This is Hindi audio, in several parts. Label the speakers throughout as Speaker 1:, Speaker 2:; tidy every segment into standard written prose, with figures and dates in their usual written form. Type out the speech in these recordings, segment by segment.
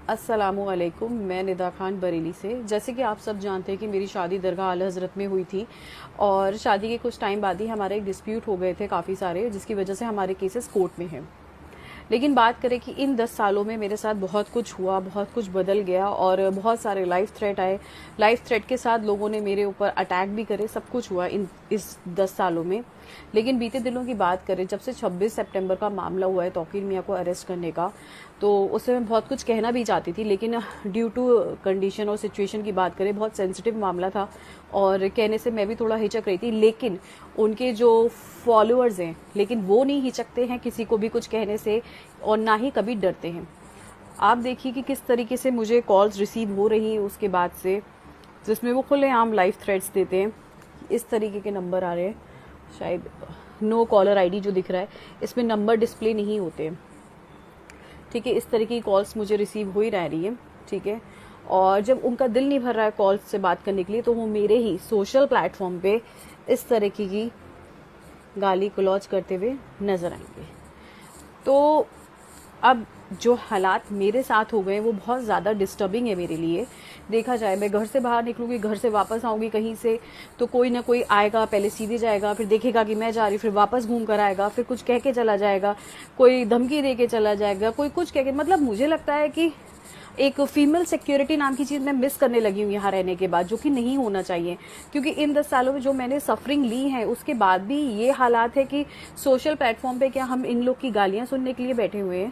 Speaker 1: अस्सलामुअलैकुम। मैं निदा खान बरेली से। जैसे कि आप सब जानते हैं कि मेरी शादी दरगाह आला हज़रत में हुई थी और शादी के कुछ टाइम बाद ही हमारे एक डिस्प्यूट हो गए थे काफ़ी सारे, जिसकी वजह से हमारे केसेस कोर्ट में हैं। लेकिन बात करें कि इन 10 सालों में मेरे साथ बहुत कुछ हुआ, बहुत कुछ बदल गया और बहुत सारे लाइफ थ्रेट आए। लाइफ थ्रेट के साथ लोगों ने मेरे ऊपर अटैक भी करे, सब कुछ हुआ इस 10 सालों में। लेकिन बीते दिनों की बात करें, जब से 26 सितंबर का मामला हुआ है तौकीर मियाँ को अरेस्ट करने का, तो उससे मैं बहुत कुछ कहना भी चाहती थी, लेकिन ड्यू टू कंडीशन और सिचुएशन की बात करें, बहुत सेंसिटिव मामला था और कहने से मैं भी थोड़ा हिचक रही थी। लेकिन उनके जो फॉलोअर्स हैं, लेकिन वो नहीं हिचकते हैं किसी को भी कुछ कहने से और ना ही कभी डरते हैं। आप देखिए कि किस तरीके से मुझे कॉल्स रिसीव हो रही हैं उसके बाद से, जिसमें वो खुलेआम लाइफ थ्रेट्स देते हैं। इस तरीके के नंबर आ रहे हैं, शायद नो कॉलर आईडी जो दिख रहा है इसमें नंबर डिस्प्ले नहीं होते हैं, ठीक है। इस तरह की कॉल्स मुझे रिसीव हो ही रही है, ठीक है। और जब उनका दिल नहीं भर रहा है कॉल्स से बात करने के लिए, तो वो मेरे ही सोशल प्लेटफॉर्म पे इस तरह की गाली गलौज करते हुए नजर आएंगे। तो अब जो हालात मेरे साथ हो गए वो बहुत ज़्यादा डिस्टर्बिंग है मेरे लिए। देखा जाए, मैं घर से बाहर निकलूंगी, घर से वापस आऊंगी कहीं से, तो कोई ना कोई आएगा, पहले सीधे जाएगा, फिर देखेगा कि मैं जा रही, फिर वापस घूम कर आएगा, फिर कुछ कह के चला जाएगा, कोई धमकी दे के चला जाएगा, कोई कुछ कह के। मतलब मुझे लगता है कि एक फीमेल सिक्योरिटी नाम की चीज़ मैं मिस करने लगी हूँ यहाँ रहने के बाद, जो कि नहीं होना चाहिए। क्योंकि इन 10 सालों में जो मैंने सफरिंग ली है, उसके बाद भी ये हालात है कि सोशल प्लेटफॉर्म पे क्या हम इन लोग की गालियाँ सुनने के लिए बैठे हुए हैं?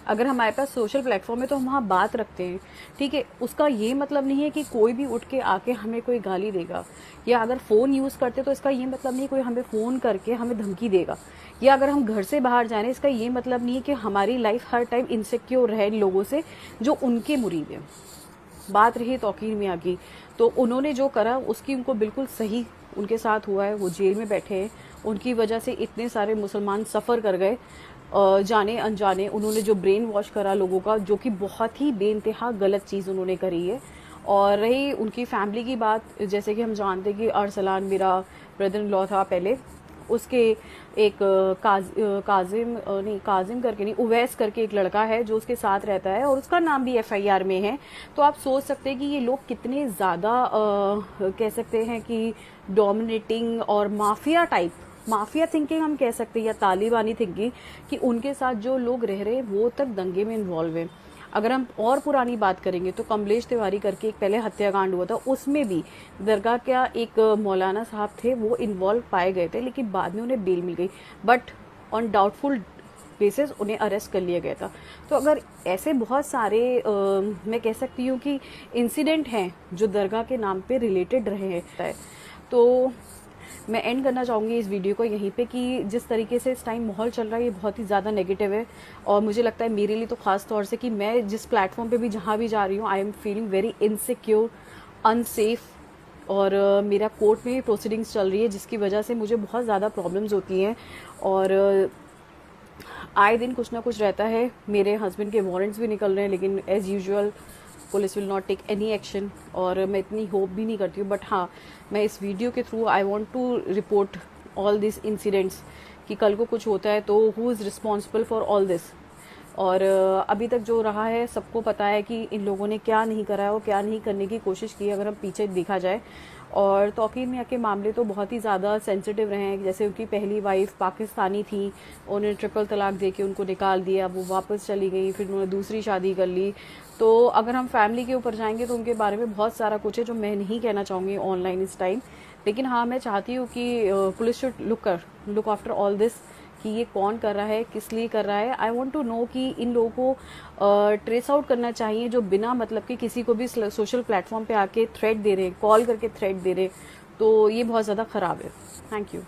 Speaker 1: अगर हमारे पास सोशल प्लेटफॉर्म है तो हम वहाँ बात रखते हैं, ठीक है। उसका ये मतलब नहीं है कि कोई भी उठ के आके हमें कोई गाली देगा, या अगर फ़ोन यूज़ करते तो इसका ये मतलब नहीं कोई हमें फ़ोन करके हमें धमकी देगा, या अगर हम घर से बाहर जा रहे हैं इसका ये मतलब नहीं है कि हमारी लाइफ हर टाइम इनसिक्योर रहे लोगों से जो उनके मुरीद हैं। बात रही तौकीर मियाँ की, तो उन्होंने जो करा उसकी उनको बिल्कुल सही उनके साथ हुआ है। वो जेल में बैठे हैं, उनकी वजह से इतने सारे मुसलमान सफ़र कर गए, जाने अनजाने। उन्होंने जो ब्रेन वॉश करा लोगों का, जो कि बहुत ही बेइंतहा गलत चीज़ उन्होंने करी है। और रही उनकी फैमिली की बात, जैसे कि हम जानते हैं कि अरसलान मेरा ब्रदर इन लॉ था पहले, उसके एक काजिम करके नहीं, उवैस करके एक लड़का है जो उसके साथ रहता है और उसका नाम भी FIR में है। तो आप सोच सकते हैं कि ये लोग कितने ज़्यादा कह सकते हैं कि डोमिनेटिंग और माफिया थिंकिंग हम कह सकते हैं, या तालिबानी थिंकिंग, कि उनके साथ जो लोग रह रहे हैं वो तक दंगे में इन्वॉल्व है। अगर हम और पुरानी बात करेंगे तो कमलेश तिवारी करके एक पहले हत्याकांड हुआ था, उसमें भी दरगाह का एक मौलाना साहब थे, वो इन्वॉल्व पाए गए थे, लेकिन बाद में उन्हें बेल मिल गई, बट ऑन डाउटफुल बेसिस उन्हें अरेस्ट कर लिया गया था। तो अगर ऐसे बहुत सारे मैं कह सकती हूँ कि इंसिडेंट हैं जो दरगाह के नाम पे रिलेटेड रहे हैं, तो मैं एंड करना चाहूँगी इस वीडियो को यहीं पे कि जिस तरीके से इस टाइम माहौल चल रहा है ये बहुत ही ज़्यादा नेगेटिव है। और मुझे लगता है मेरे लिए तो ख़ास तौर से कि मैं जिस प्लेटफॉर्म पे भी जहाँ भी जा रही हूँ, I am feeling very insecure, unsafe. और मेरा कोर्ट में प्रोसीडिंग्स चल रही है, जिसकी वजह से मुझे बहुत ज़्यादा प्रॉब्लम्स होती हैं और आए दिन कुछ ना कुछ रहता है। मेरे हस्बैंड के वारंट्स भी निकल रहे हैं, लेकिन as usual police will not take any action, और मैं इतनी होप भी नहीं करती हूँ। बट हाँ, मैं इस वीडियो के through I want to report all this incidents, कि कल को कुछ होता है तो who is responsible for all this. और अभी तक जो रहा है सबको पता है कि इन लोगों ने क्या नहीं करा है और क्या नहीं करने की कोशिश की, अगर हम पीछे देखा जाए। और तौकीर मियाँ के मामले तो बहुत ही ज़्यादा सेंसिटिव रहे हैं। जैसे उनकी पहली वाइफ पाकिस्तानी थी, उन्होंने ट्रिपल तलाक दे के उनको निकाल दिया, वो वापस चली गई, फिर उन्होंने दूसरी शादी कर ली। तो अगर हम फैमिली के ऊपर जाएंगे तो उनके बारे में बहुत सारा कुछ है जो मैं नहीं कहना चाहूँगी ऑनलाइन इस टाइम। लेकिन हाँ, मैं चाहती हूँ कि police should look after all this, कि ये कौन कर रहा है, किस लिए कर रहा है। आई वांट टू नो कि इन लोगों को ट्रेस आउट करना चाहिए जो बिना मतलब कि किसी को भी सोशल प्लेटफॉर्म पे आके थ्रेट दे रहे हैं, कॉल करके थ्रेट दे रहे हैं। तो ये बहुत ज़्यादा ख़राब है। Thank you.